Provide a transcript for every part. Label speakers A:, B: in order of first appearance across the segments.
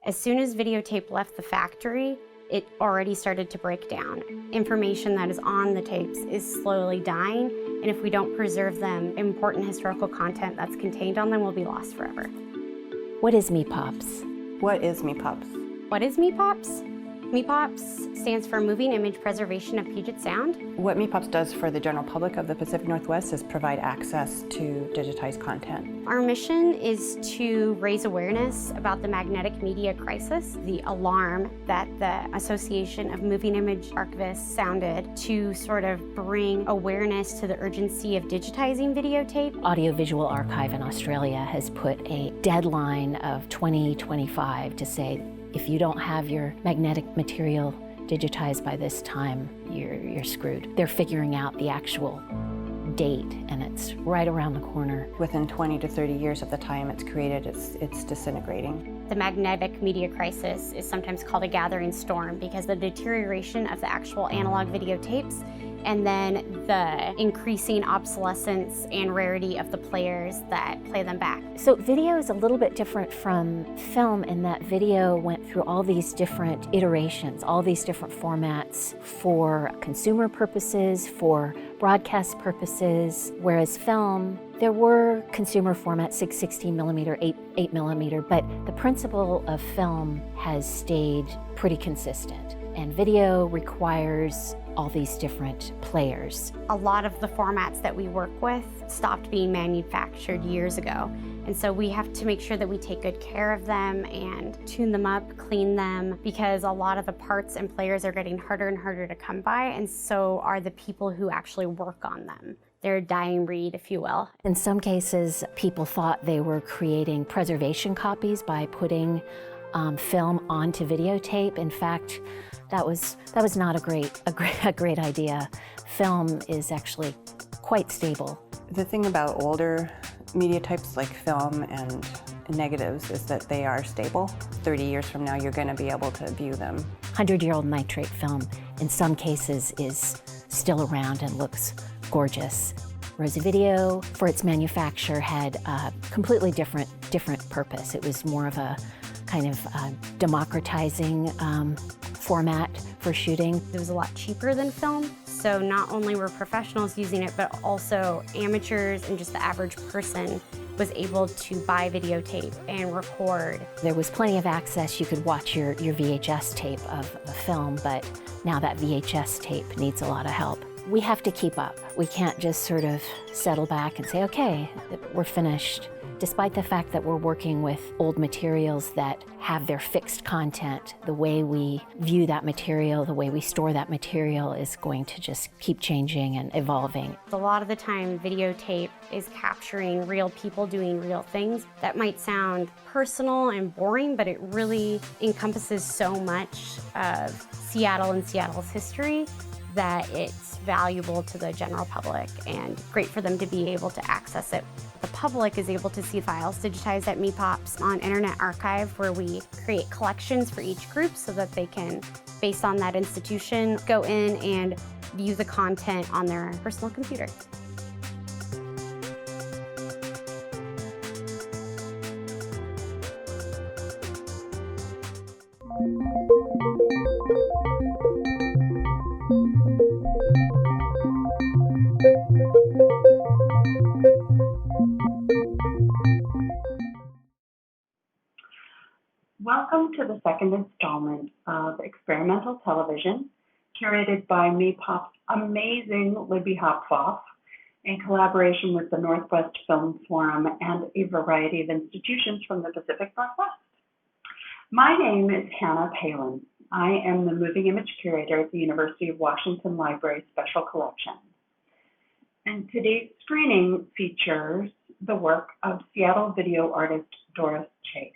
A: As soon as videotape left the factory, it already started to break down. Information that is on the tapes is slowly dying, and if we don't preserve them, important historical content that's contained on them will be lost forever.
B: What is MePops?
C: What is MePops?
A: What is MePops? MePops stands for Moving Image Preservation of Puget Sound.
C: What MePops does for the general public of the Pacific Northwest is provide access to digitized content.
A: Our mission is to raise awareness about the magnetic media crisis, the alarm that the Association of Moving Image Archivists sounded to sort of bring awareness to the urgency of digitizing videotape.
B: Audiovisual Archive in Australia has put a deadline of 2025 to say, if you don't have your magnetic material digitized by this time, you're screwed. They're figuring out the actual date, and it's right around the corner.
C: Within 20 to 30 years of the time it's created, it's disintegrating.
A: The magnetic media crisis is sometimes called a gathering storm because the deterioration of the actual analog videotapes and then the increasing obsolescence and rarity of the players that play them back.
B: So video is a little bit different from film in that video went through all these different iterations, all these different formats for consumer purposes, for broadcast purposes, whereas film, there were consumer formats, 16 millimeter, 8 millimeter, but the principle of film has stayed pretty consistent. And video requires all these different players.
A: A lot of the formats that we work with stopped being manufactured years ago. And so we have to make sure that we take good care of them and tune them up, clean them, because a lot of the parts and players are getting harder and harder to come by, and so are the people who actually work on them. They're a dying breed, if you will.
B: In some cases, people thought they were creating preservation copies by putting film onto videotape. In fact, that was not a great idea. Film is actually quite stable.
C: The thing about older media types like film and negatives is that they are stable. 30 years from now, you're going to be able to view them.
B: 100-year-old nitrate film, in some cases, is still around and looks gorgeous. Whereas video, for its manufacture, had a completely different purpose. It was more of a kind of democratizing format for shooting.
A: It was a lot cheaper than film, so not only were professionals using it, but also amateurs and just the average person was able to buy videotape and record.
B: There was plenty of access. You could watch your VHS tape of a film, but now that VHS tape needs a lot of help. We have to keep up. We can't just sort of settle back and say, okay, we're finished. Despite the fact that we're working with old materials that have their fixed content, the way we view that material, the way we store that material is going to just keep changing and evolving.
A: A lot of the time, videotape is capturing real people doing real things. That might sound personal and boring, but it really encompasses so much of Seattle and Seattle's history that it's valuable to the general public and great for them to be able to access it. The public is able to see files digitized at MePops on Internet Archive, where we create collections for each group so that they can, based on that institution, go in and view the content on their personal computer.
D: Welcome to the second installment of Experimental Television, curated by MePop's amazing Libby Hopfoff in collaboration with the Northwest Film Forum and a variety of institutions from the Pacific Northwest. My name is Hannah Palin. I am the Moving Image Curator at the University of Washington Library Special Collection. And today's screening features the work of Seattle video artist Doris Chase.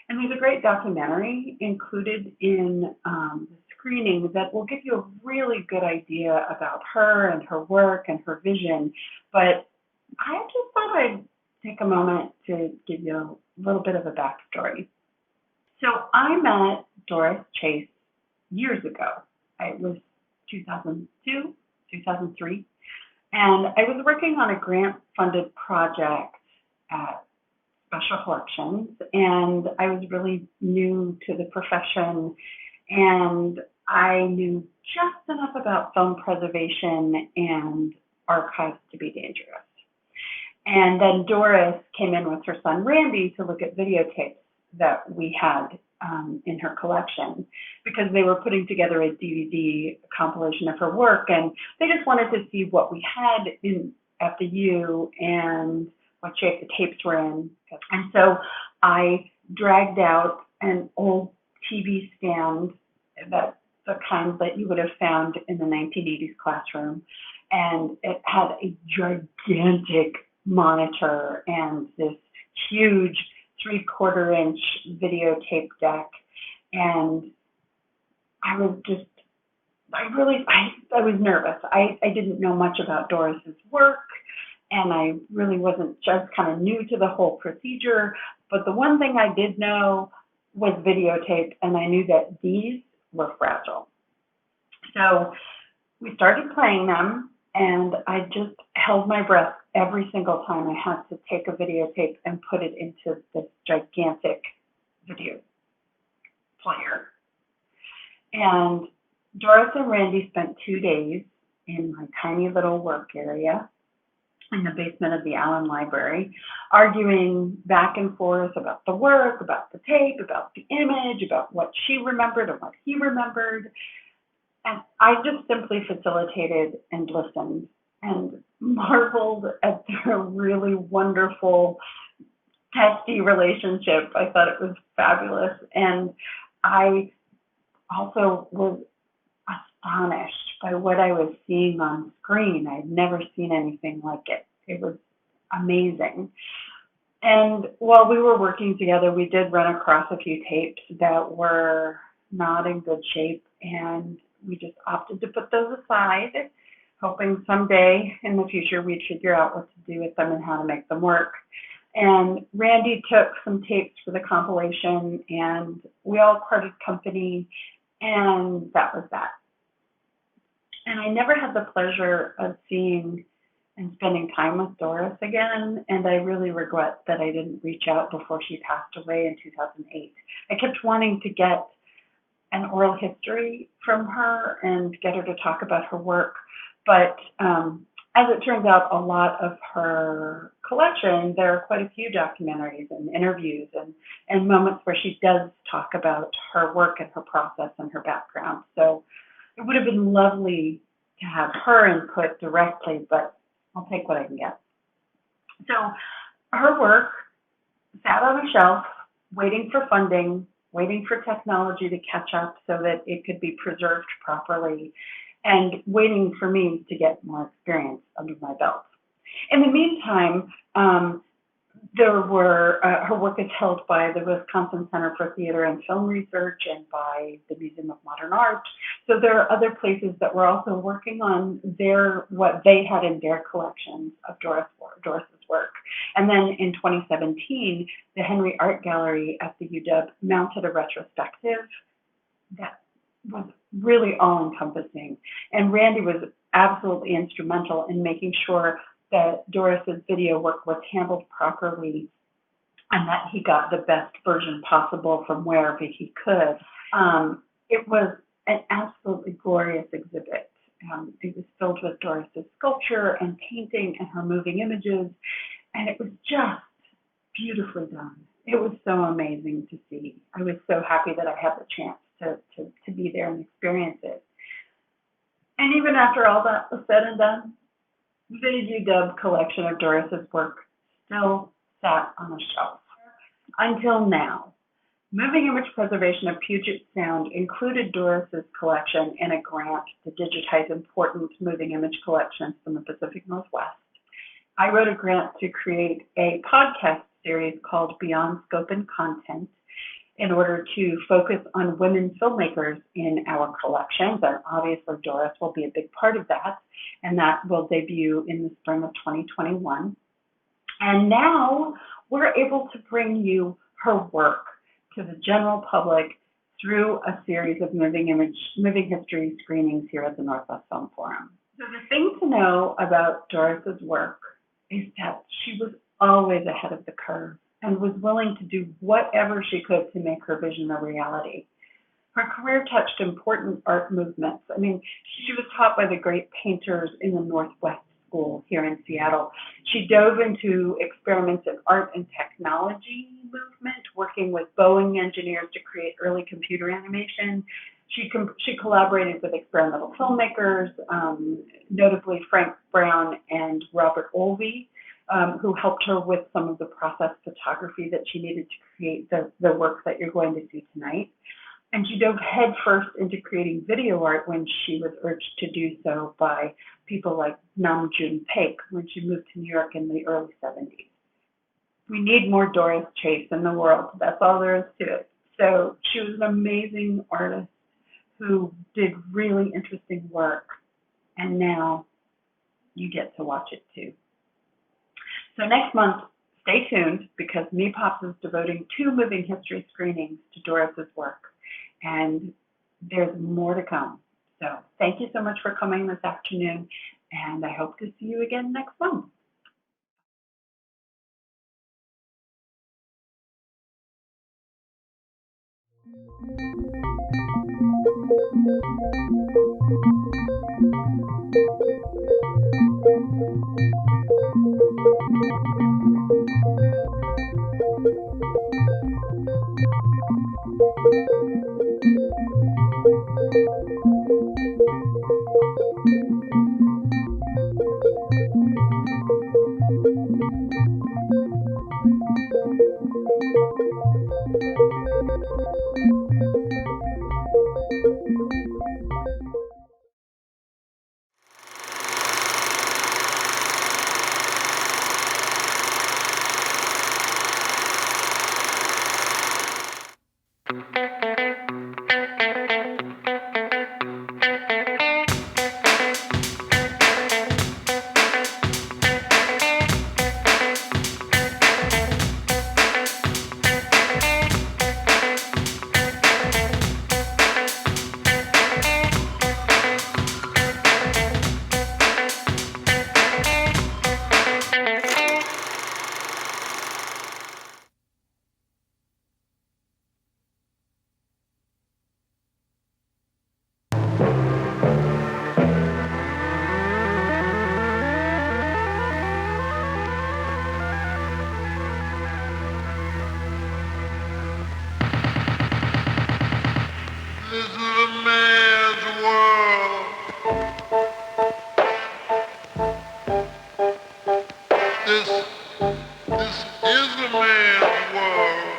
D: And there's a great documentary included in the screening that will give you a really good idea about her and her work and her vision. But I just thought I'd take a moment to give you a little bit of a backstory. So I met Doris Chase years ago. It was 2002, 2003. And I was working on a grant-funded project at special collections, and I was really new to the profession, and I knew just enough about film preservation and archives to be dangerous. And then Doris came in with her son Randy to look at videotapes that we had in her collection, because they were putting together a DVD compilation of her work, and they just wanted to see what we had at the U and what shape the tapes were in. And so I dragged out an old TV stand, that's the kind that you would have found in the 1980s classroom, and it had a gigantic monitor and this huge 3/4-inch videotape deck, and I was nervous. I didn't know much about Doris's work, and I really wasn't, just kind of new to the whole procedure, but the one thing I did know was videotape, and I knew that these were fragile. So we started playing them, and I just held my breath every single time I had to take a videotape and put it into this gigantic video player. And Doris and Randy spent 2 days in my tiny little work area in the basement of the Allen Library, arguing back and forth about the work, about the tape, about the image, about what she remembered and what he remembered. And I just simply facilitated and listened and marveled at their really wonderful, testy relationship. I thought it was fabulous. And I also was astonished by what I was seeing on screen. I'd never seen anything like it. It was amazing. And while we were working together, we did run across a few tapes that were not in good shape, and we just opted to put those aside, hoping someday in the future we'd figure out what to do with them and how to make them work. And Randy took some tapes for the compilation, and we all parted company, and that was that. And I never had the pleasure of seeing and spending time with Doris again, and I really regret that I didn't reach out before she passed away in 2008. I kept wanting to get an oral history from her and get her to talk about her work, but as it turns out, a lot of her collection, there are quite a few documentaries and interviews and moments where she does talk about her work and her process and her background. So it would have been lovely to have her input directly, but I'll take what I can get. So her work sat on a shelf, waiting for funding, waiting for technology to catch up so that it could be preserved properly, and waiting for me to get more experience under my belt. In the meantime, her work is held by the Wisconsin Center for Theater and Film Research and by the Museum of Modern Art. So there are other places that were also working on what they had in their collections of Doris's work. And then in 2017, the Henry Art Gallery at the UW mounted a retrospective that was really all-encompassing. And Randy was absolutely instrumental in making sure that Doris's video work was handled properly and that he got the best version possible from wherever he could. It was an absolutely glorious exhibit. It was filled with Doris's sculpture and painting and her moving images, and it was just beautifully done. It was so amazing to see. I was so happy that I had the chance to be there and experience it. And even after all that was said and done, the UW collection of Doris's work still sat on a shelf. Until now, Moving Image Preservation of Puget Sound included Doris's collection in a grant to digitize important moving image collections from the Pacific Northwest. I wrote a grant to create a podcast series called Beyond Scope and Content in order to focus on women filmmakers in our collections, and obviously Doris will be a big part of that, and that will debut in the spring of 2021. And now we're able to bring you her work to the general public through a series of moving history screenings here at the Northwest Film Forum. So the thing to know about Doris's work is that she was always ahead of the curve, and was willing to do whatever she could to make her vision a reality. Her career touched important art movements. I mean, she was taught by the great painters in the Northwest School here in Seattle. She dove into experiments in art and technology movement, working with Boeing engineers to create early computer animation. She collaborated with experimental filmmakers, notably Frank Brown and Robert Olvey, who helped her with some of the process photography that she needed to create the work that you're going to see tonight. And she dove headfirst into creating video art when she was urged to do so by people like Nam June Paik when she moved to New York in the early 70s. We need more Doris Chase in the world. That's all there is to it. So she was an amazing artist who did really interesting work. And now you get to watch it too. So next month, stay tuned because MePops is devoting 2 moving history screenings to Doris's work. And there's more to come. So thank you so much for coming this afternoon, and I hope to see you again next month.
E: This is a man's world. This is a man's world.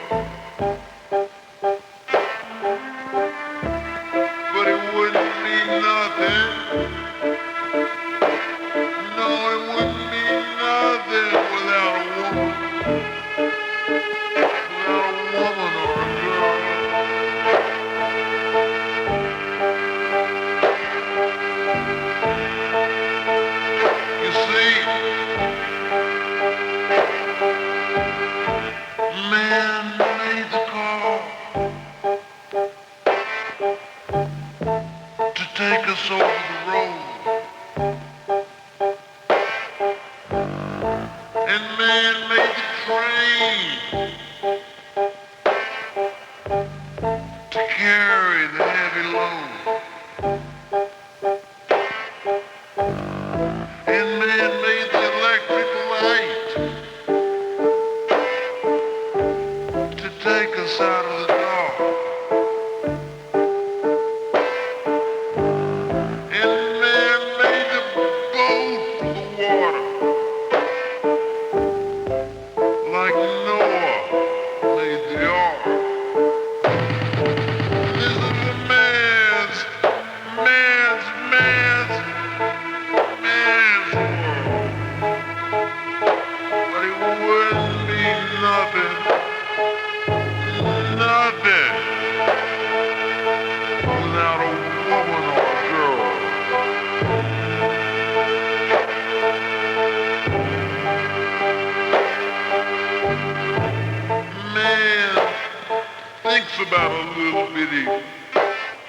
E: But it wouldn't mean nothing. No, it wouldn't mean nothing without a woman. Without a woman or a girl. You see, man made the call to take us over the road. And man made the train to carry the heavy load. And man made the electric light to take us out of the dark. And man made the boat for the water, like Noah made the ark. This is a man's world. But it wouldn't mean nothing without a woman or a girl. Man thinks about a little bitty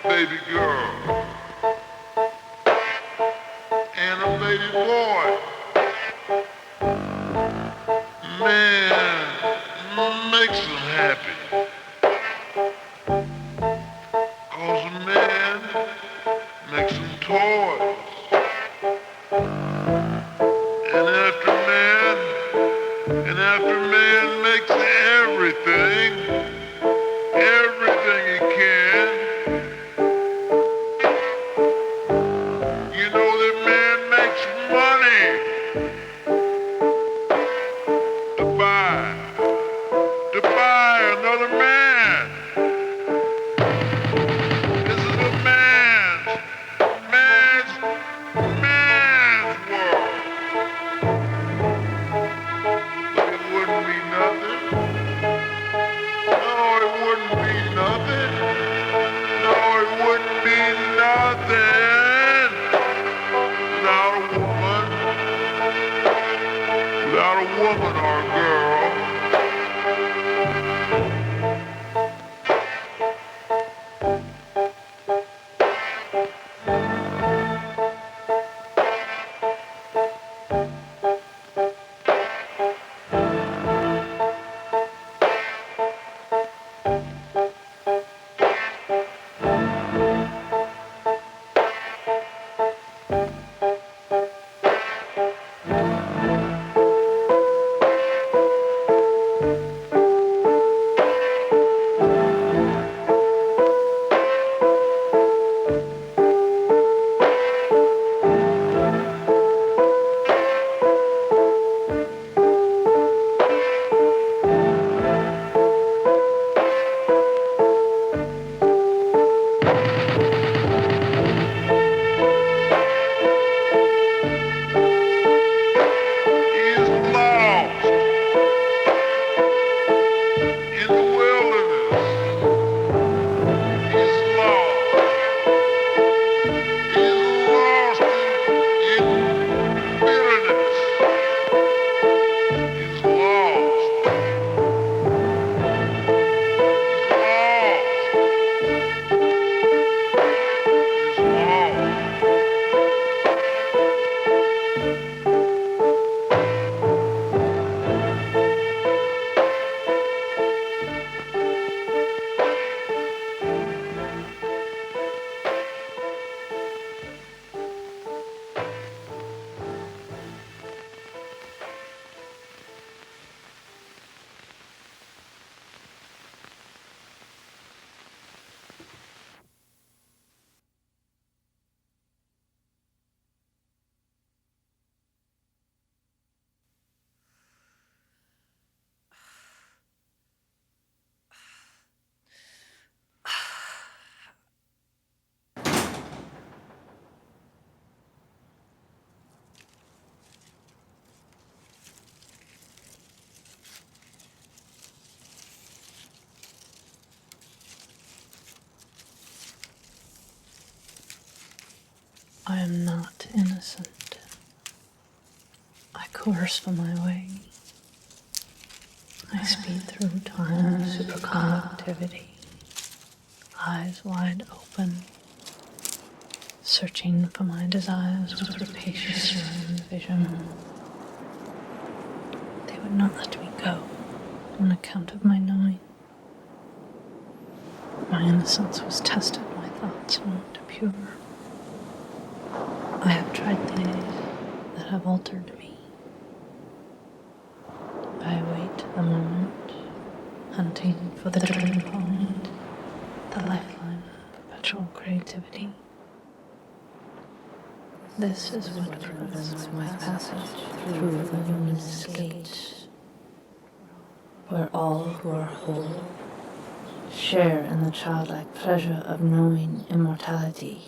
E: baby girl and a baby boy. Man
F: I am not innocent. I course for my way. I speed through time's superconductivity, eyes wide open, searching for my desires with rapacious vision. They would not let me go on account of my knowing. My innocence was tested, my thoughts were not pure. I have tried things that have altered me. I await the moment, hunting for the turning point, the lifeline of perpetual creativity. This is what prevents my passage through the luminous gate, where all who are whole share in the childlike pleasure of knowing immortality.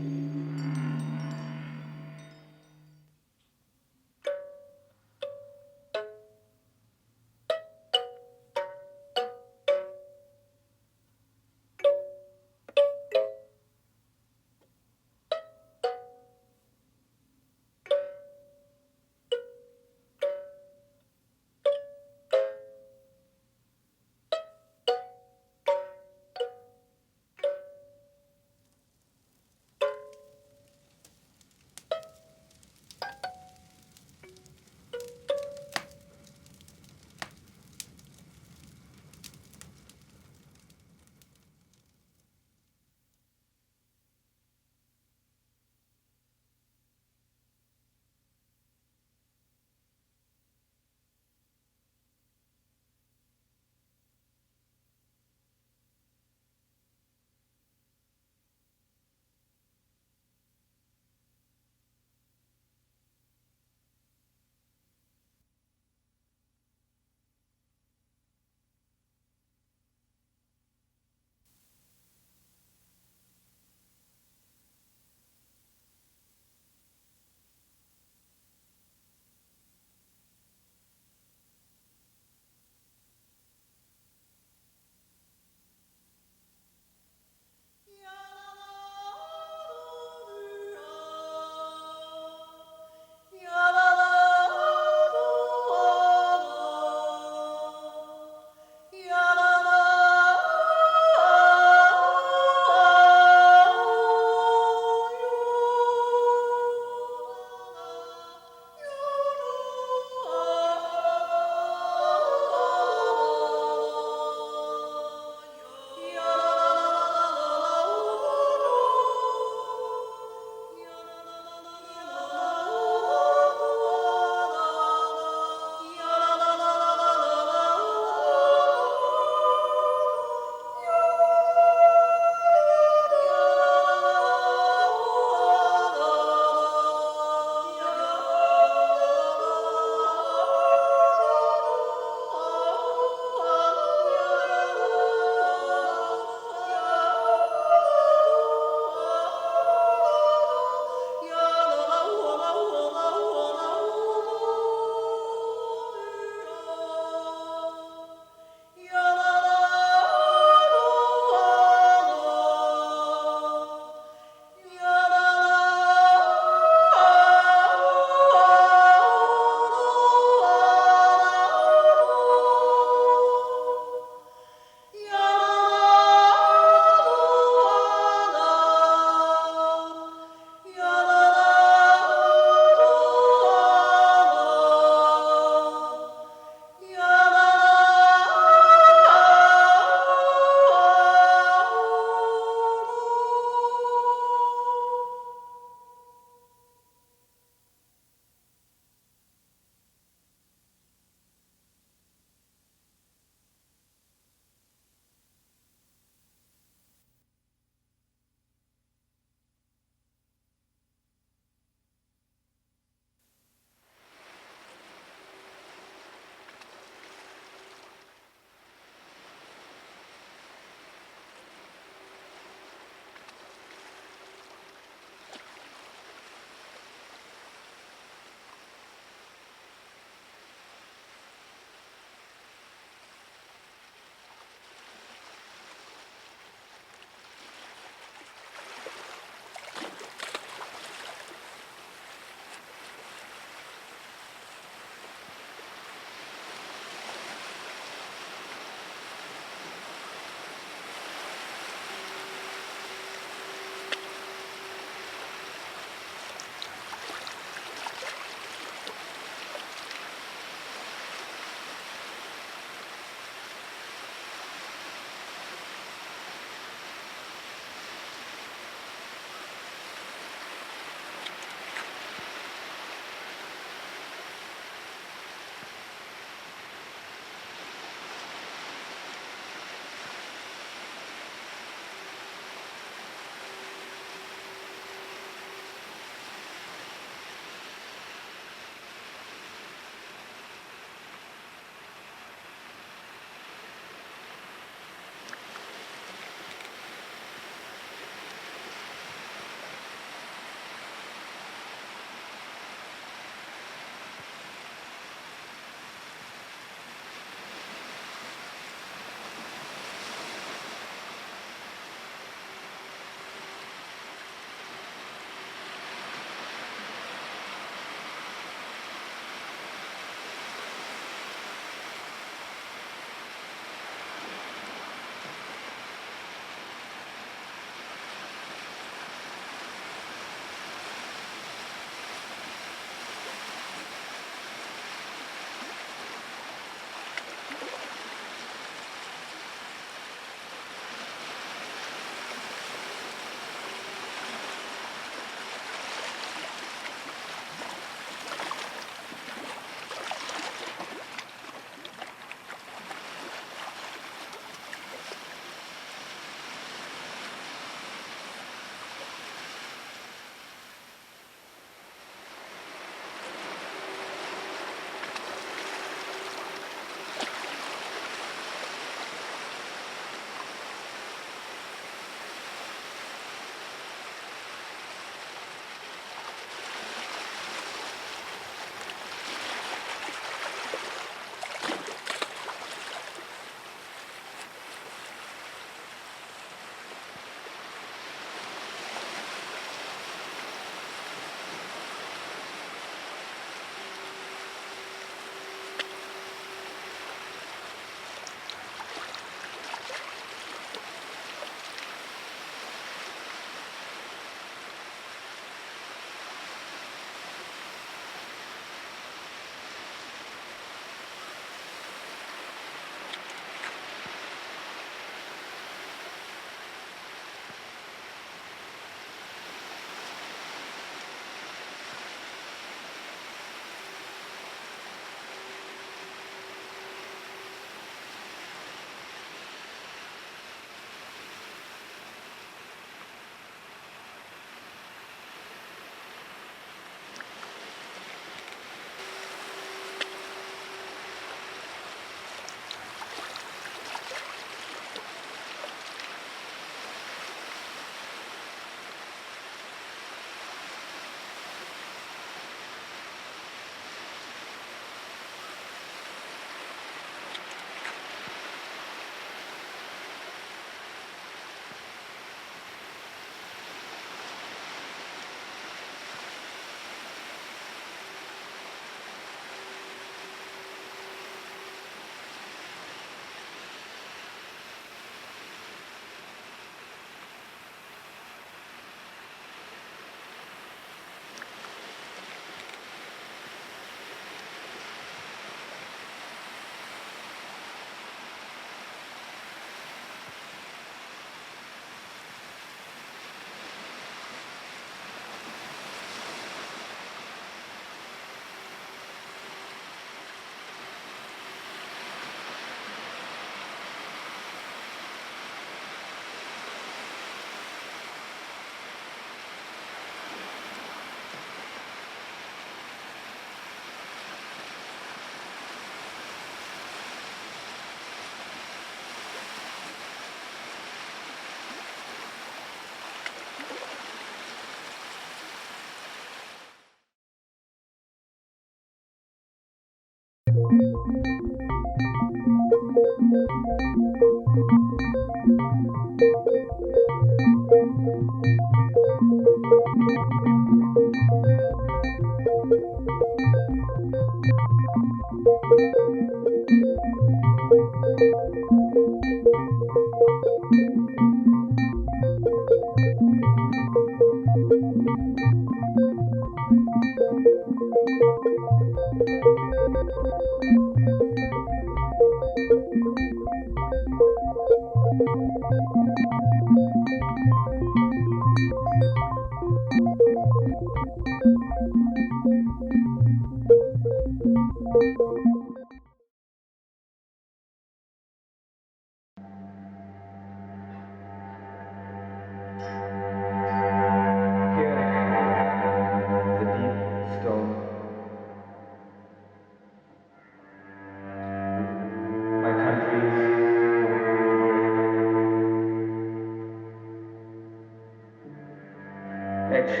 G: etched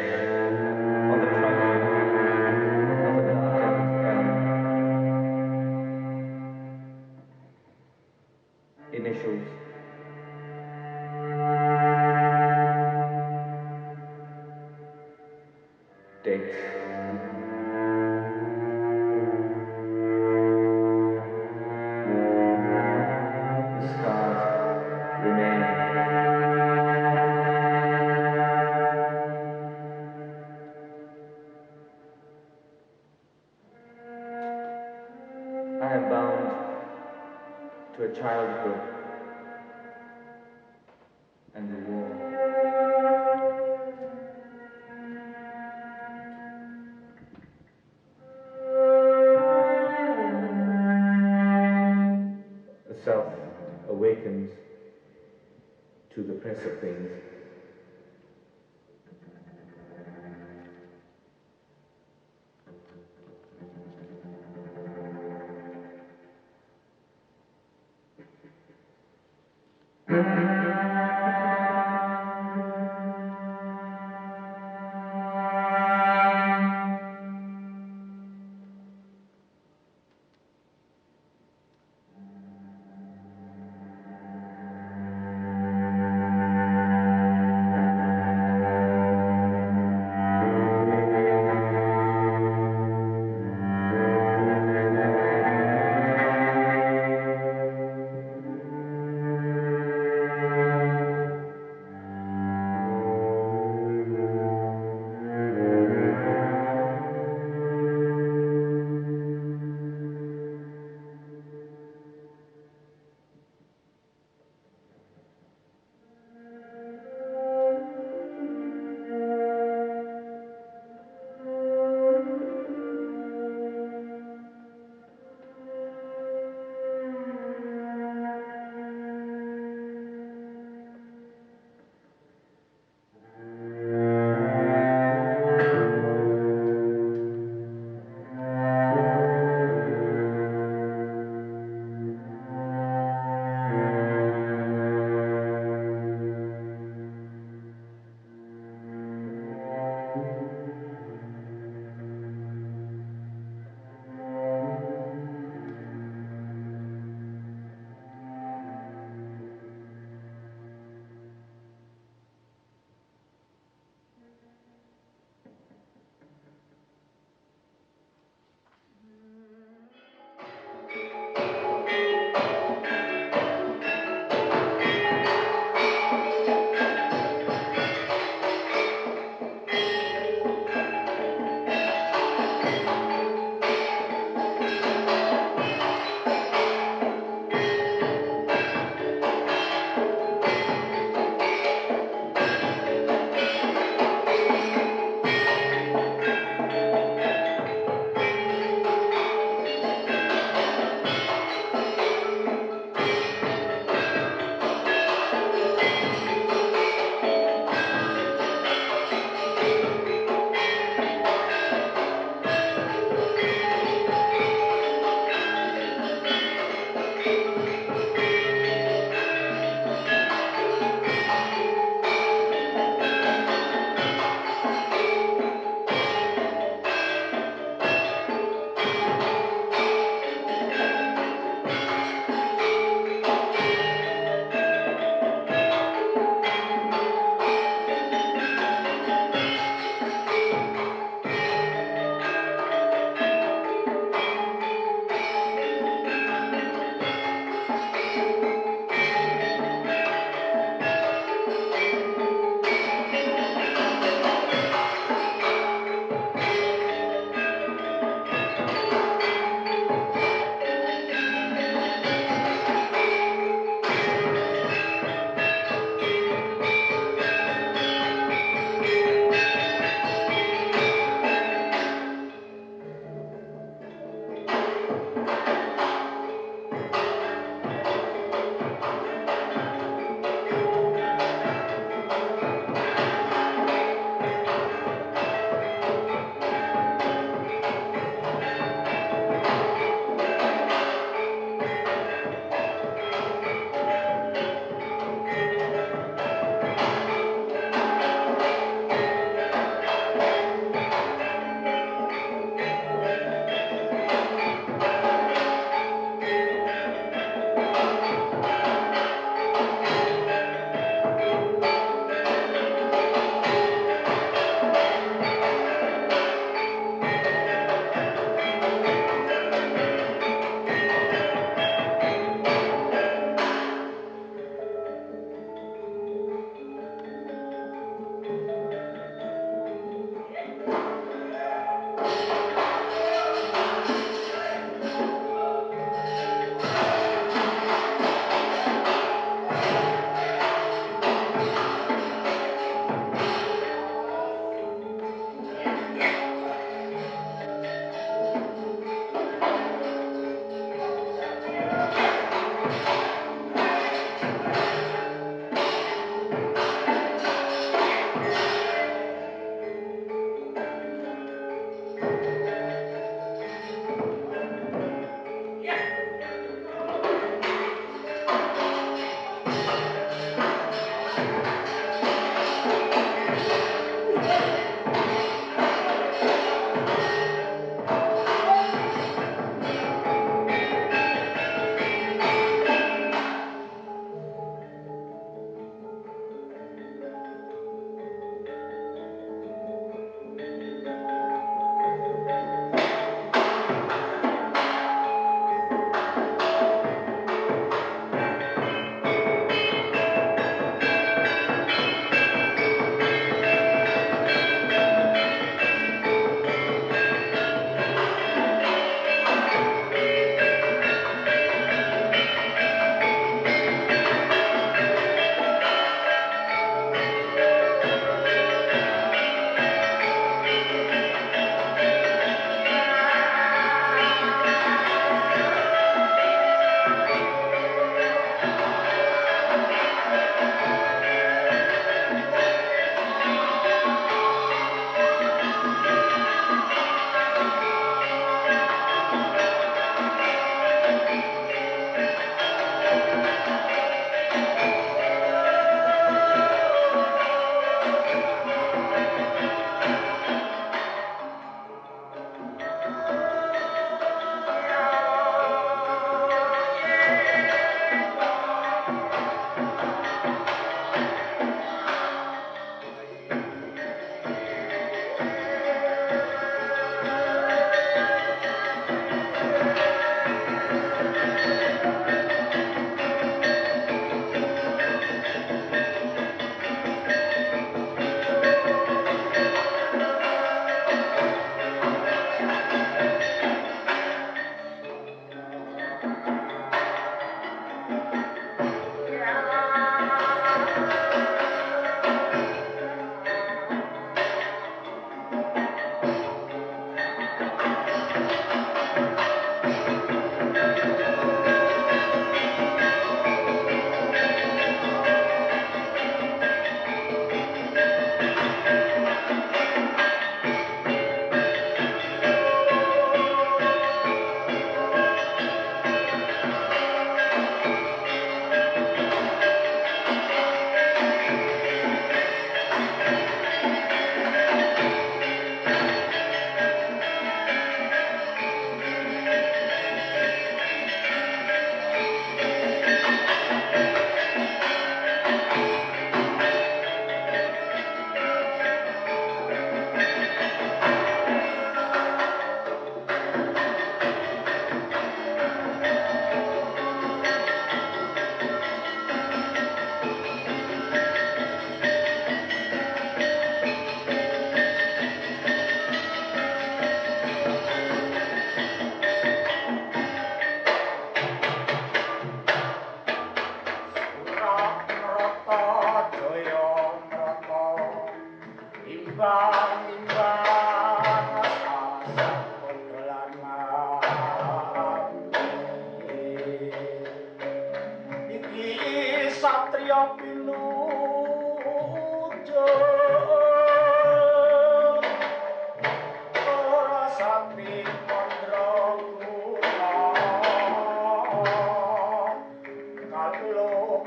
G: on the trunk of a darkened elm. Initials. Dates. The scars remain. I am bound to a childhood and the war. The self awakens to the press of things.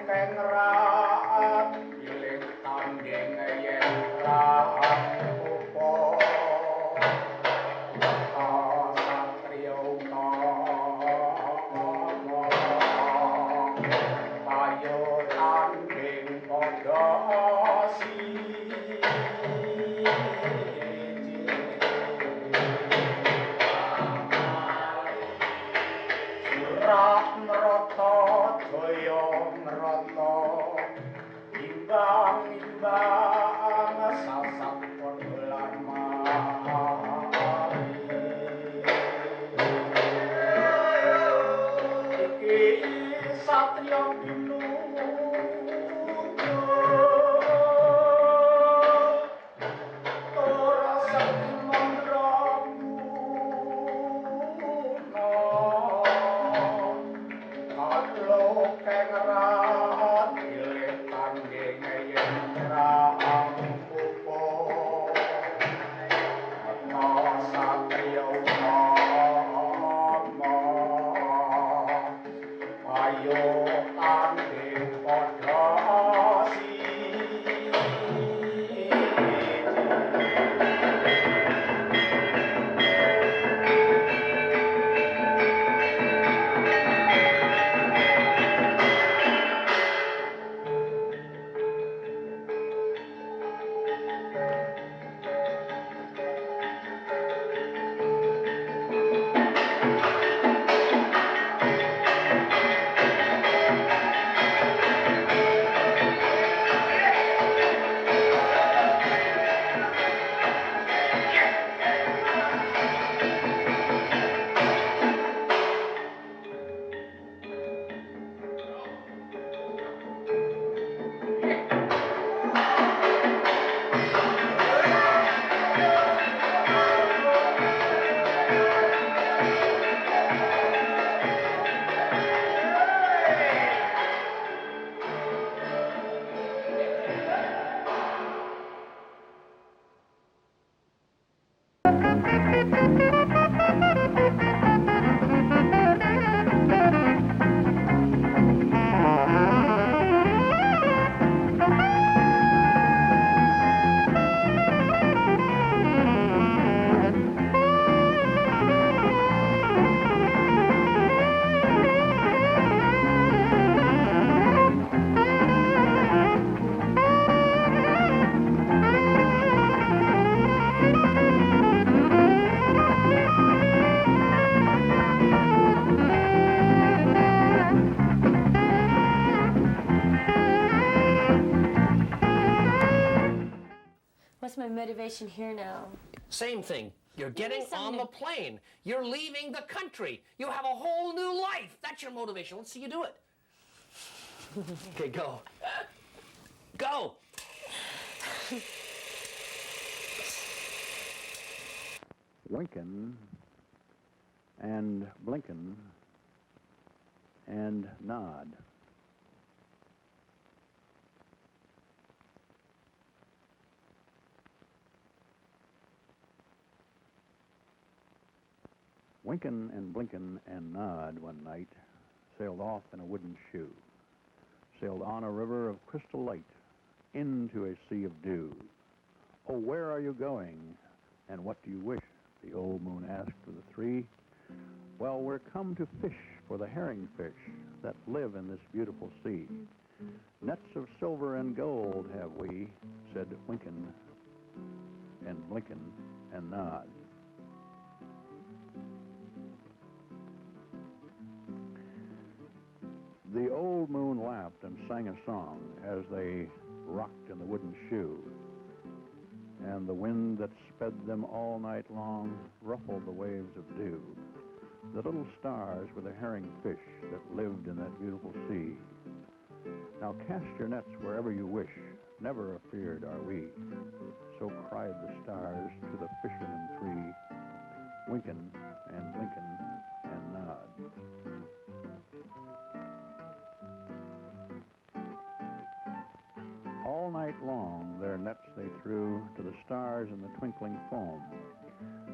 H: Keng raat, giling tanding yen raat, upo my motivation here now?
I: Same thing. You're getting on the plane. You're leaving the country. You have a whole new life. That's your motivation. Let's see you do it. Okay, go. Go!
J: Winking and blinking and nod. Winkin' and Blinkin' and Nod one night sailed off in a wooden shoe, sailed on a river of crystal light into a sea of dew. Oh, where are you going, and what do you wish? The old moon asked of the three. Well, we're come to fish for the herring fish that live in this beautiful sea. Nets of silver and gold have we, said Winkin' and Blinkin' and Nod. The old moon laughed and sang a song as they rocked in the wooden shoe, and the wind that sped them all night long ruffled the waves of dew. The little stars were the herring fish that lived in that beautiful sea. Now cast your nets wherever you wish, never afeard are we. So cried the stars to the fishermen three, Winkin' and Blinkin' and Nod. All night long their nets they threw to the stars in the twinkling foam.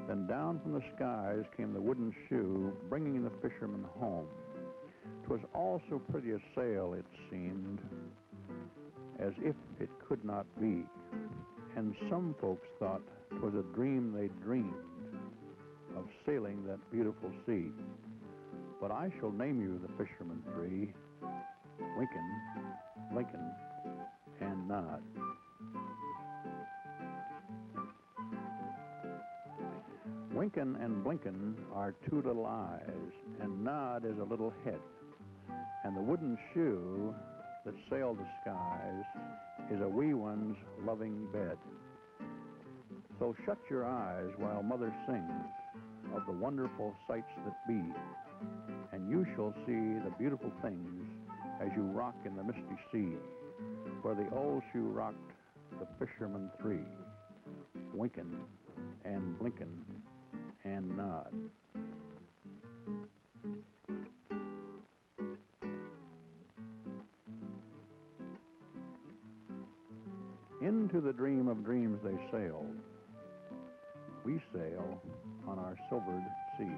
J: Then down from the skies came the wooden shoe, bringing the fishermen home. 'Twas all so pretty a sail, it seemed, as if it could not be. And some folks thought 'twas a dream they dreamed of sailing that beautiful sea. But I shall name you the fishermen three, Winkin', Blinkin', and Nod. Winkin' and Blinkin' are two little eyes, and Nod is a little head. And the wooden shoe that sailed the skies is a wee one's loving bed. So shut your eyes while Mother sings of the wonderful sights that be, and you shall see the beautiful things as you rock in the misty sea, where the old shoe rocked the fishermen three, Winkin' and Blinkin' and Nod. Into the dream of dreams they sailed. We sail on our silvered sea.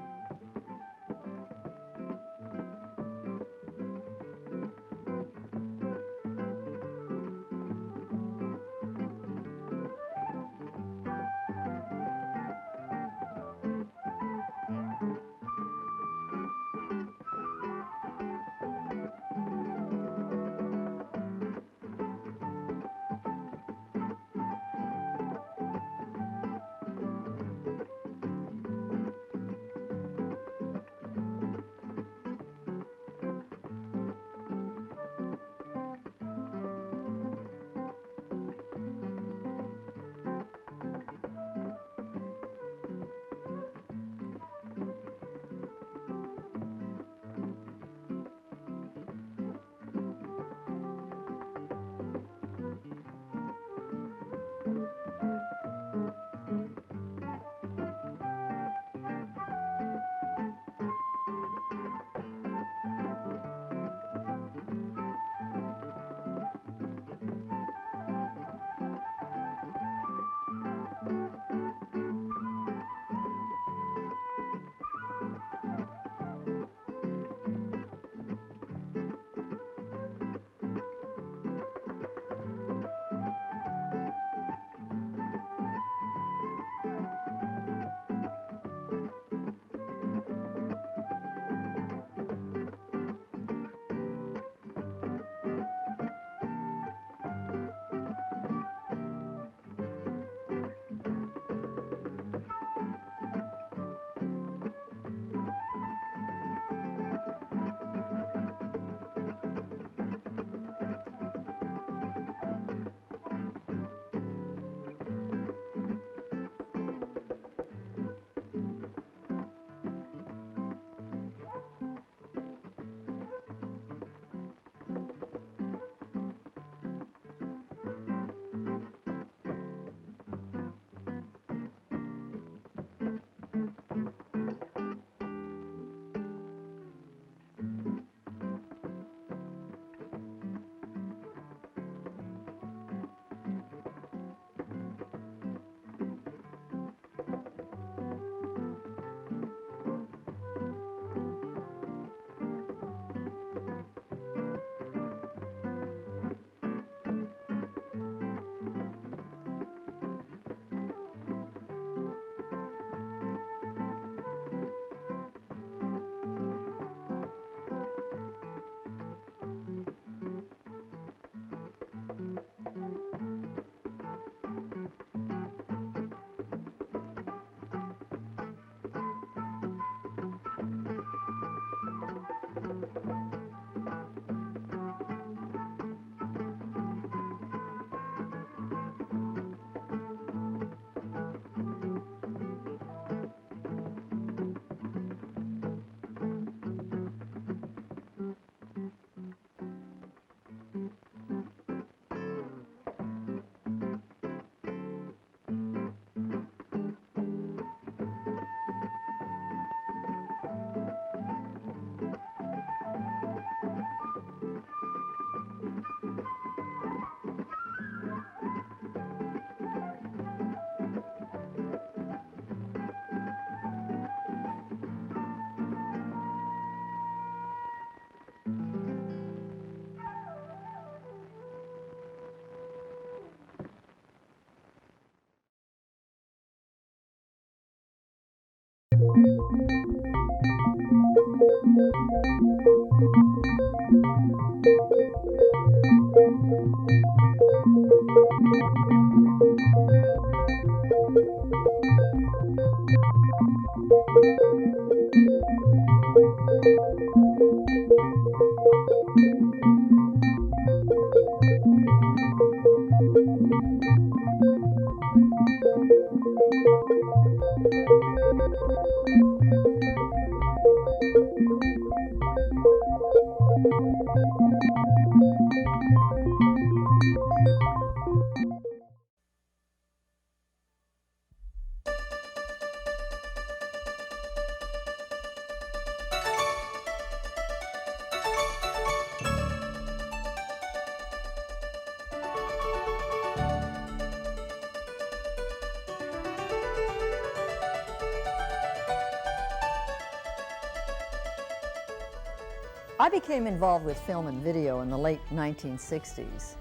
H: I became involved with film and video in the late 1960s.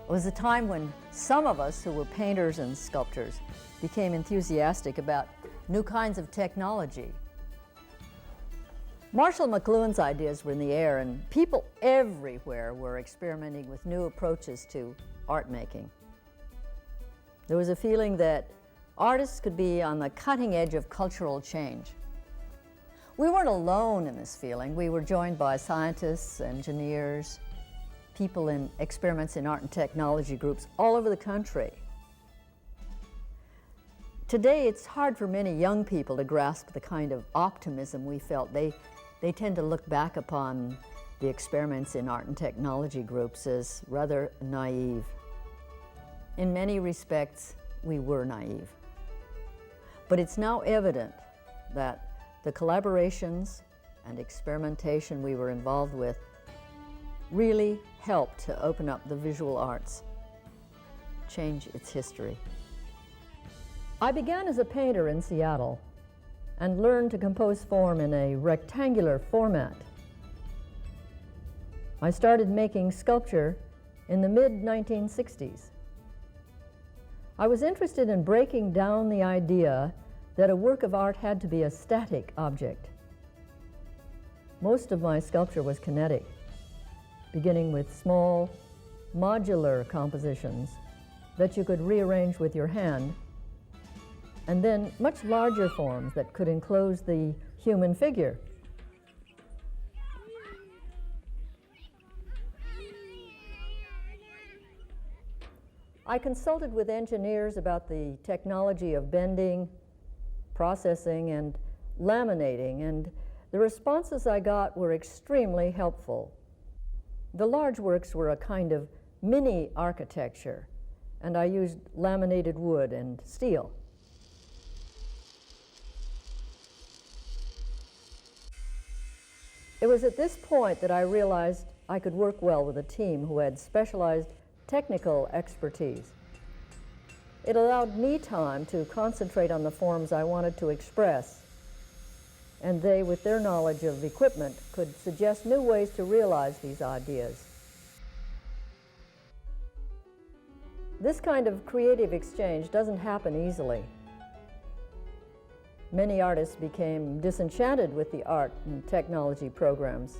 H: It was a time when some of us who were painters and sculptors became enthusiastic about new kinds of technology. Marshall McLuhan's ideas were in the air, and people everywhere were experimenting with new approaches to art making. There was a feeling that artists could be on the cutting edge of cultural change. We weren't alone in this feeling. We were joined by scientists, engineers, people in experiments in art and technology groups all over the country. Today, it's hard for many young people to grasp the kind of optimism we felt. They tend to look back upon the experiments in art and technology groups as rather naive. In many respects, we were naive. But it's now evident that the collaborations and experimentation we were involved with really helped to open up the visual arts, change its history. I began as a painter in Seattle and learned to compose form in a rectangular format. I started making sculpture in the mid-1960s. I was interested in breaking down the idea that a work of art had to be a static object. Most of my sculpture was kinetic, beginning with small, modular compositions that you could rearrange with your hand, and then much larger forms that could enclose the human figure. I consulted with engineers about the technology of bending, processing, and laminating, and the responses I got were extremely helpful. The large works were a kind of mini architecture, and I used laminated wood and steel. It was at this point that I realized I could work well with a team who had specialized technical expertise. It allowed me time to concentrate on the forms I wanted to express, and they, with their knowledge of equipment, could suggest new ways to realize these ideas. This kind of creative exchange doesn't happen easily. Many artists became disenchanted with the art and technology programs.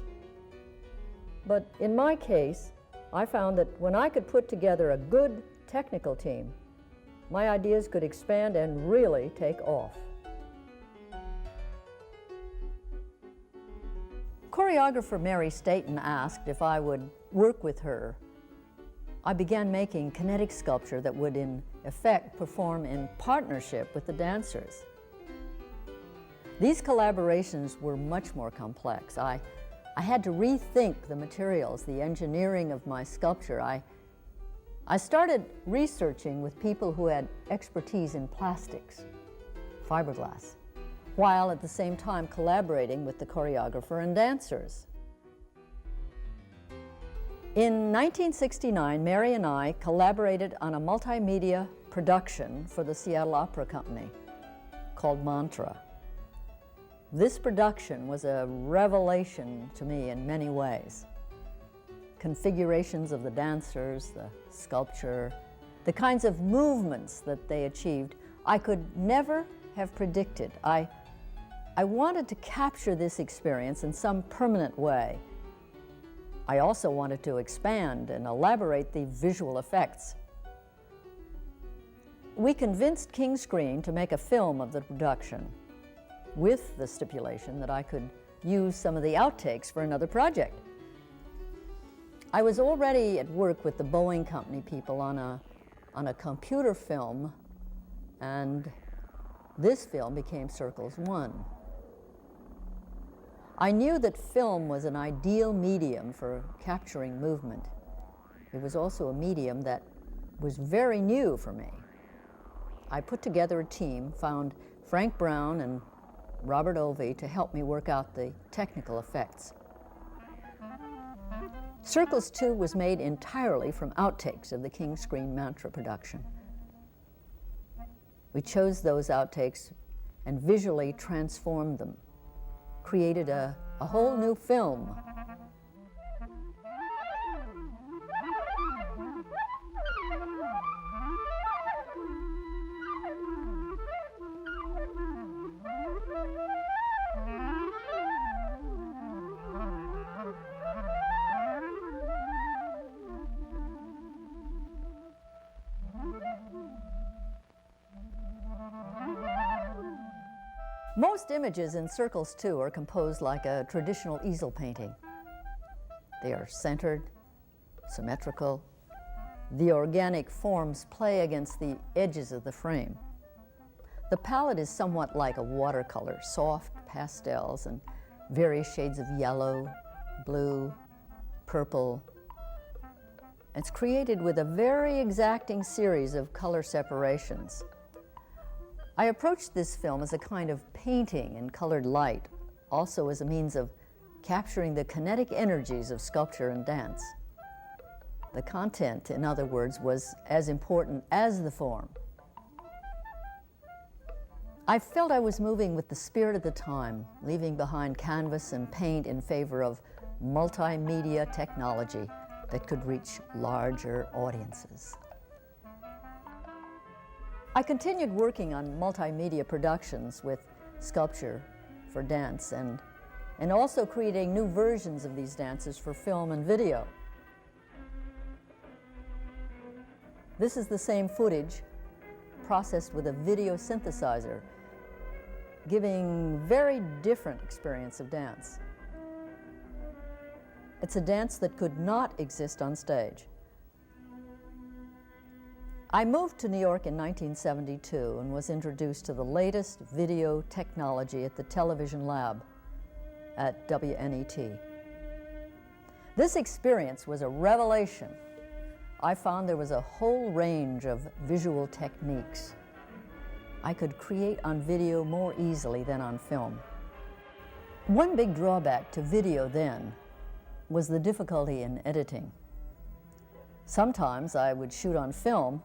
H: But in my case, I found that when I could put together a good technical team, my ideas could expand and really take off. Choreographer Mary Staton asked if I would work with her. I began making kinetic sculpture that would, in effect, perform in partnership with the dancers. These collaborations were much more complex. I had to rethink the materials, the engineering of my sculpture. I started researching with people who had expertise in plastics, fiberglass, while at the same time collaborating with the choreographer and dancers. In 1969, Mary and I collaborated on a multimedia production for the Seattle Opera Company called Mantra. This production was a revelation to me in many ways. Configurations of the dancers, the sculpture, the kinds of movements that they achieved, I could never have predicted. I wanted to capture this experience in some permanent way. I also wanted to expand and elaborate the visual effects. we convinced King Screen to make a film of the production with the stipulation that I could use some of the outtakes for another project. I was already at work with the Boeing Company people on a computer film, and this film became Circles 1. I knew that film was an ideal medium for capturing movement. It was also a medium that was very new for me. I put together a team, found Frank Brown and Robert Ovey to help me work out the technical effects. Circles 2 was made entirely from outtakes of the King Screen Mantra production. We chose those outtakes and visually transformed them, created a whole new film. Most images in Circles 2 are composed like a traditional easel painting. They are centered, symmetrical. The organic forms play against the edges of the frame. The palette is somewhat like a watercolor, soft pastels and various shades of yellow, blue, purple. It's created with a very exacting series of color separations. I approached this film as a kind of painting in colored light, also as a means of capturing the kinetic energies of sculpture and dance. The content, in other words, was as important as the form. I felt I was moving with the spirit of the time, leaving behind canvas and paint in favor of multimedia technology that could reach larger audiences. I continued working on multimedia productions with sculpture for dance and also creating new versions of these dances for film and video. This is the same footage processed with a video synthesizer, giving very different experience of dance. It's a dance that could not exist on stage. I moved to New York in 1972 and was introduced to the latest video technology at the Television Lab at WNET. This experience was a revelation. I found there was a whole range of visual techniques I could create on video more easily than on film. One big drawback to video then was the difficulty in editing. Sometimes I would shoot on film,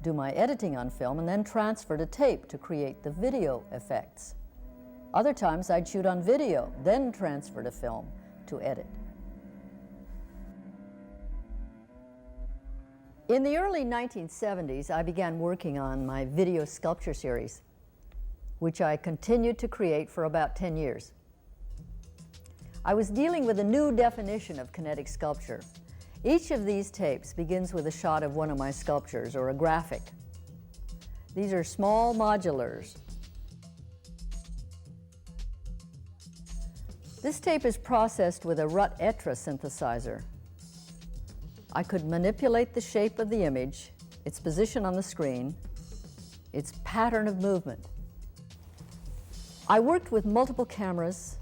H: do my editing on film, and then transfer to tape to create the video effects. Other times I'd shoot on video, then transfer to film to edit. In the early 1970s, I began working on my video sculpture series, which I continued to create for about 10 years. I was dealing with a new definition of kinetic sculpture. Each of these tapes begins with a shot of one of my sculptures or a graphic. These are small modulars. This tape is processed with a Rut-Etra synthesizer. I could manipulate the shape of the image, its position on the screen, its pattern of movement. I worked with multiple cameras,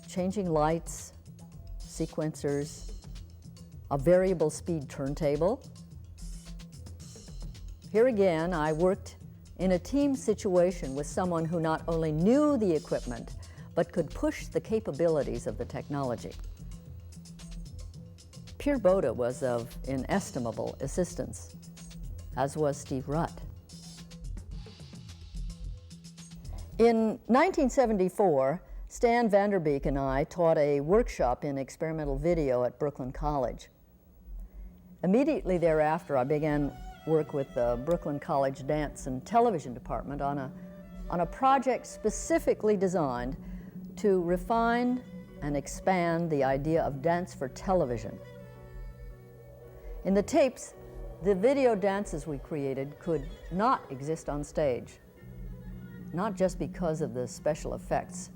H: changing lights, sequencers, a variable speed turntable. Here again, I worked in a team situation with someone who not only knew the equipment, but could push the capabilities of the technology. Pierre Boda was of inestimable assistance, as was Steve Rutt. In 1974, Stan Vanderbeek and I taught a workshop in experimental video at Brooklyn College. Immediately thereafter, I began work with the Brooklyn College Dance and Television Department on a project specifically designed to refine and expand the idea of dance for television. In the tapes, The video dances we created could not exist on stage, not just because of the special effects,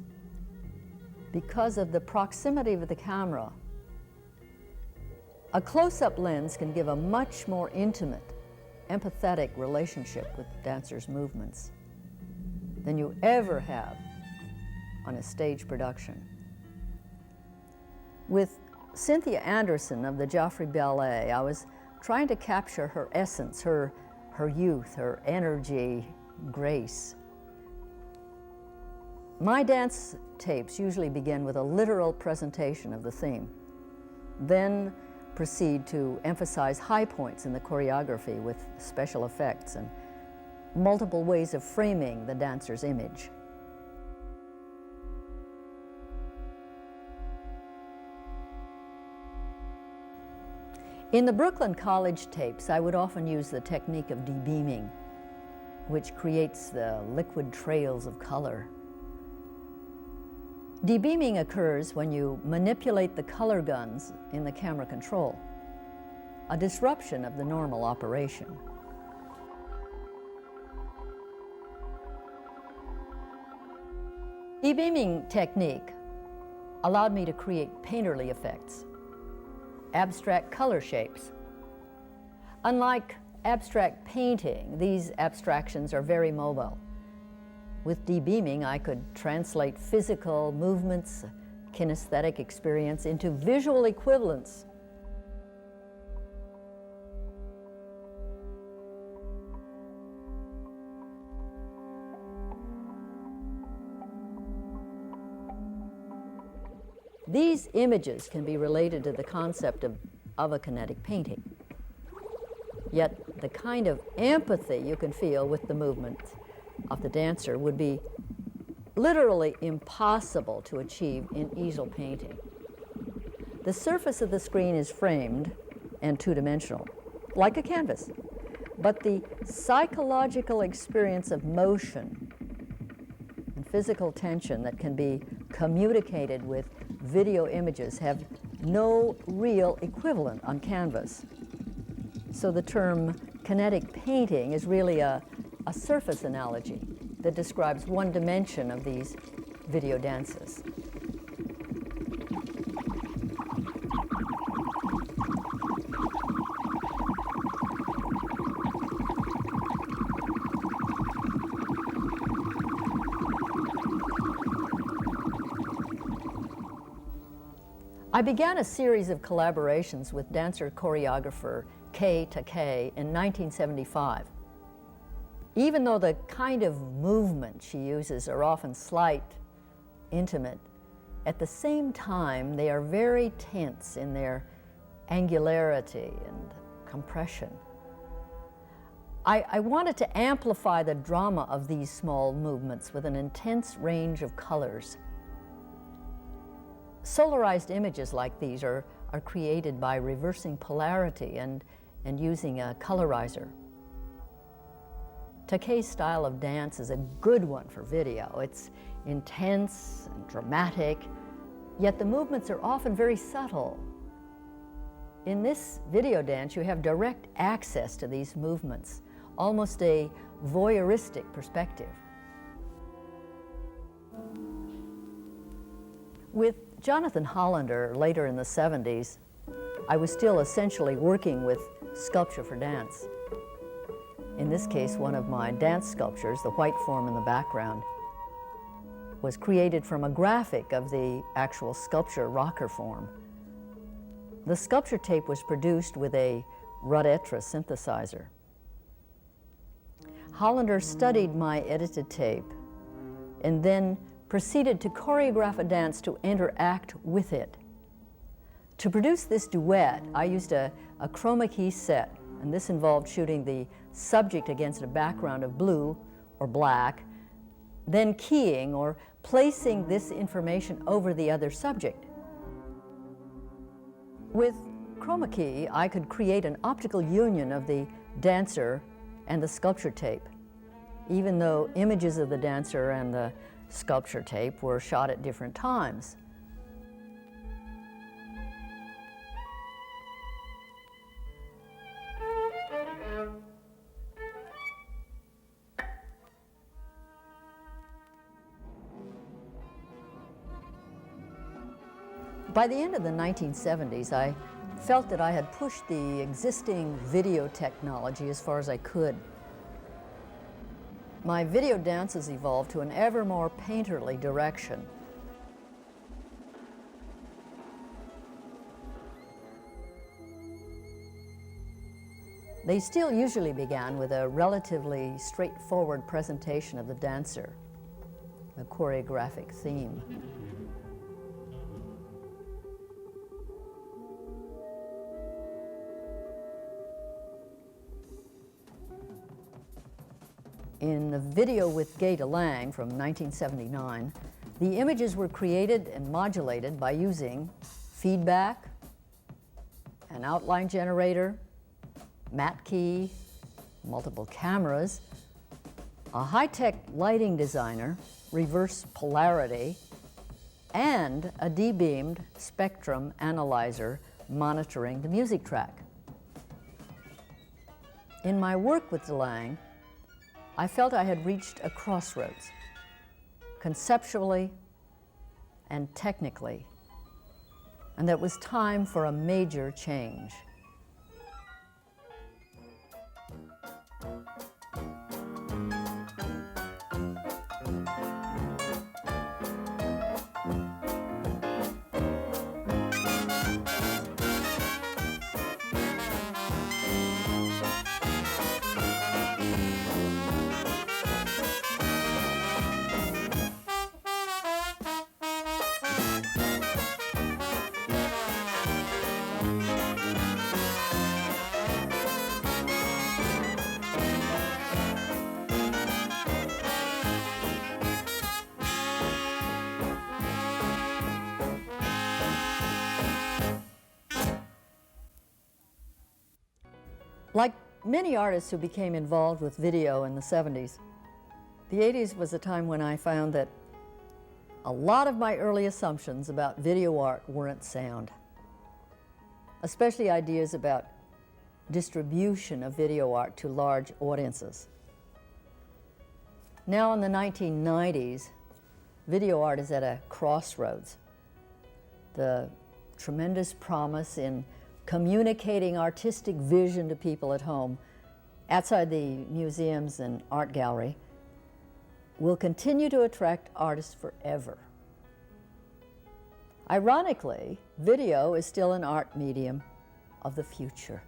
H: because of the proximity of the camera. A close-up lens can give a much more intimate, empathetic relationship with the dancer's movements than you ever have on a stage production. With Cynthia Anderson of the Joffrey Ballet, I was trying to capture her essence, her youth, her energy, grace. My dance tapes usually begin with a literal presentation of the theme, then proceed to emphasize high points in the choreography with special effects and multiple ways of framing the dancer's image. In the Brooklyn College tapes, I would often use the technique of debeaming, which creates the liquid trails of color. Debeaming occurs when you manipulate the color guns in the camera control, a disruption of the normal operation. Debeaming technique allowed me to create painterly effects, abstract color shapes. Unlike abstract painting, these abstractions are very mobile. With debeaming, I could translate physical movements, kinesthetic experience into visual equivalents. These images can be related to the concept of a kinetic painting. Yet the kind of empathy you can feel with the movements of the dancer would be literally impossible to achieve in easel painting. The surface of the screen is framed and two-dimensional, like a canvas, but the psychological experience of motion and physical tension that can be communicated with video images have no real equivalent on canvas. So the term kinetic painting is really a surface analogy that describes one dimension of these video dances. I began a series of collaborations with dancer-choreographer K in 1975. Even though the kind of movement she uses are often slight, intimate, at the same time they are very tense in their angularity and compression. I wanted to amplify the drama of these small movements with an intense range of colors. Solarized images like these are created by reversing polarity and using a colorizer. Takei's style of dance is a good one for video. It's intense and dramatic, yet the movements are often very subtle. In this video dance, you have direct access to these movements, almost a voyeuristic perspective. With Jonathan Hollander, later in the 70s, I was still essentially working with sculpture for dance. In this case, one of my dance sculptures, the white form in the background, was created from a graphic of the actual sculpture rocker form. The sculpture tape was produced with a Rodetra synthesizer. Hollander studied my edited tape and then proceeded to choreograph a dance to interact with it. To produce this duet, I used a chroma key set, and this involved shooting the subject against a background of blue or black, then keying or placing this information over the other subject. With chroma key, I could create an optical union of the dancer and the sculpture tape, even though images of the dancer and the sculpture tape were shot at different times. By the end of the 1970s, I felt that I had pushed the existing video technology as far as I could. My video dances evolved to an ever more painterly direction. They still usually began with a relatively straightforward presentation of the dancer, a choreographic theme. In the video with Gay DeLange from 1979, the images were created and modulated by using feedback, an outline generator, matte key, multiple cameras, a high-tech lighting designer, reverse polarity, and a D-beamed spectrum analyzer monitoring the music track. In my work with DeLange, I felt I had reached a crossroads, conceptually and technically, and that it was time for a major change. Like many artists who became involved with video in the 70s, the 80s was a time when I found that a lot of my early assumptions about video art weren't sound, especially ideas about distribution of video art to large audiences. Now in the 1990s, video art is at a crossroads. The tremendous promise in communicating artistic vision to people at home, outside the museums and art gallery, will continue to attract artists forever. Ironically, video is still an art medium of the future.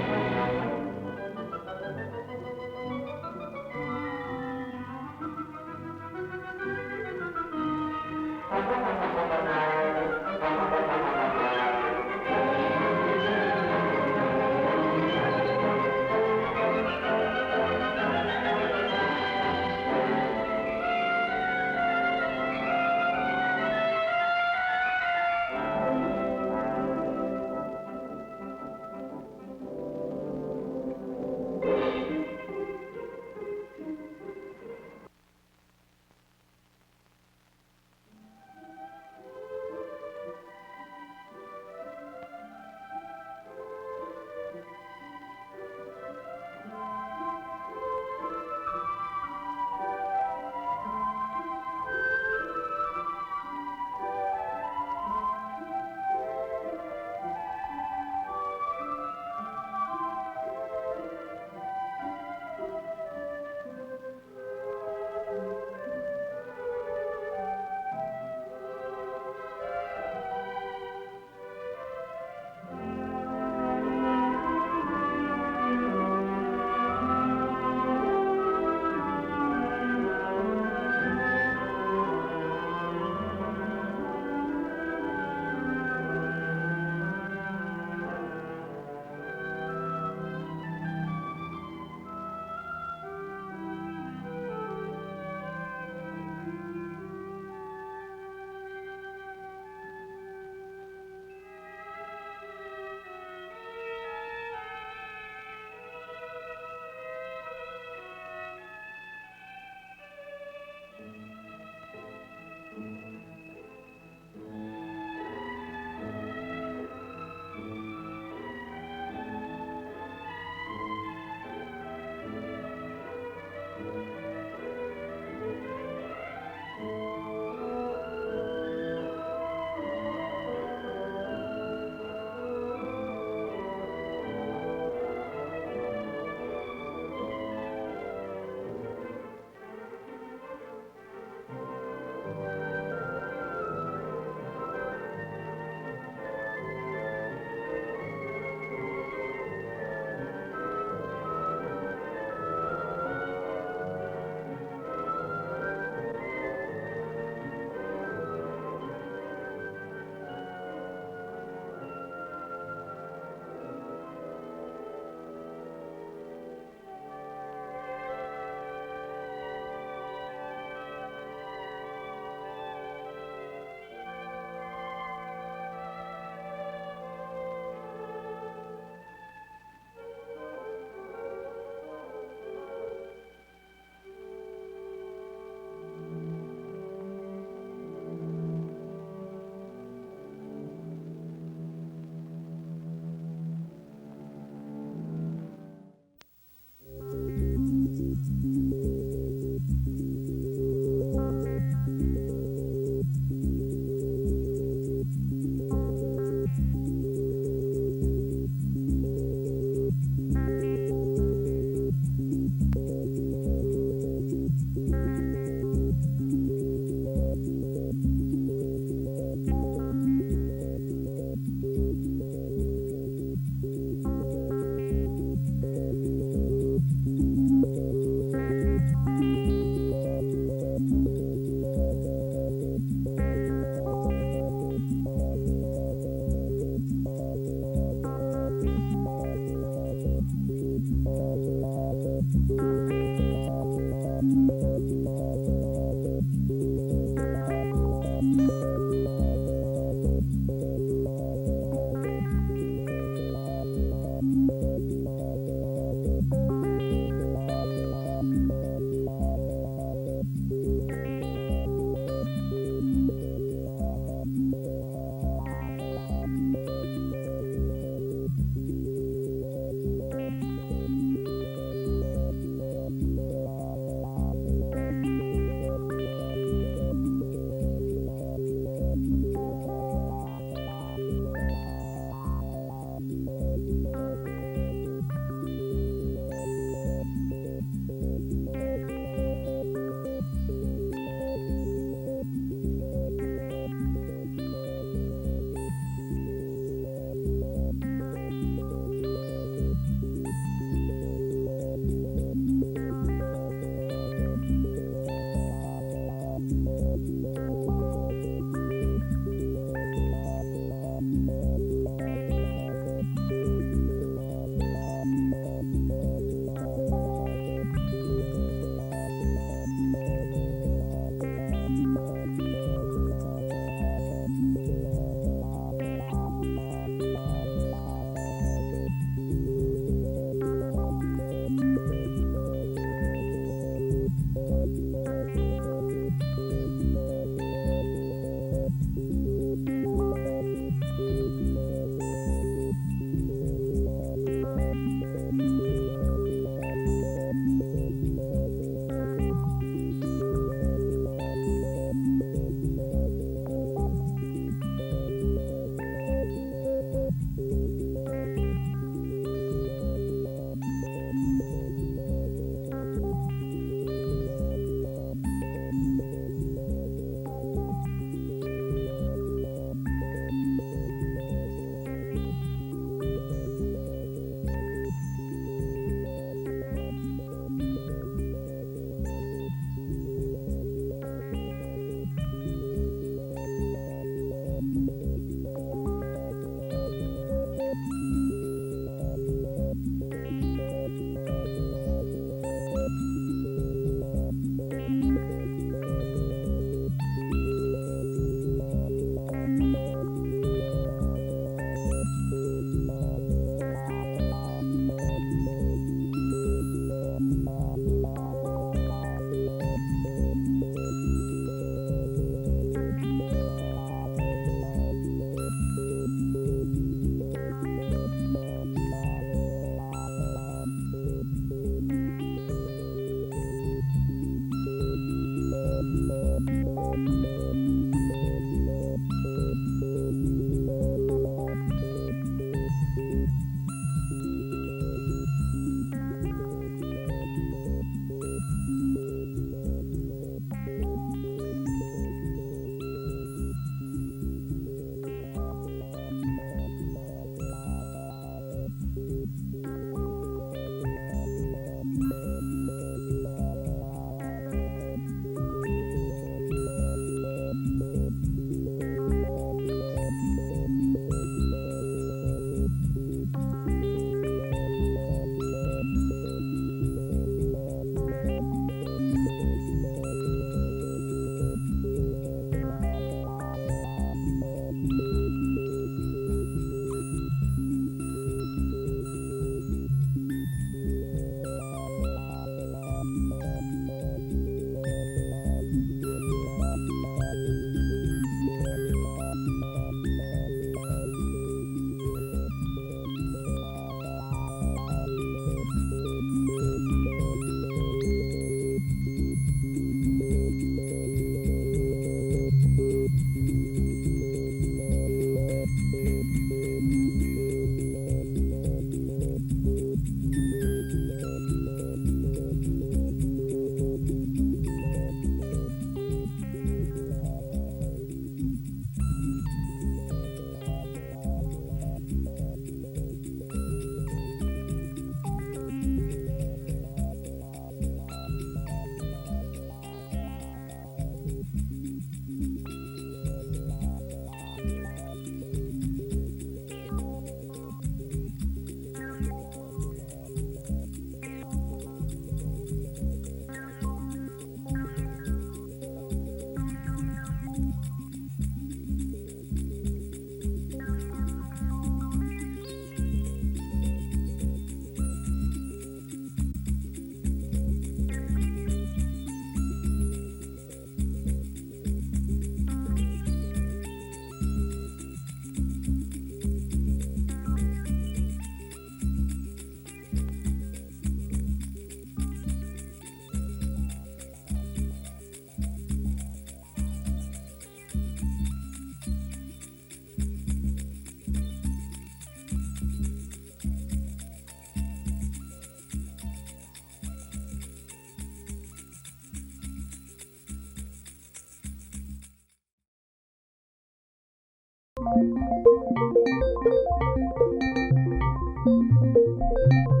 K: you.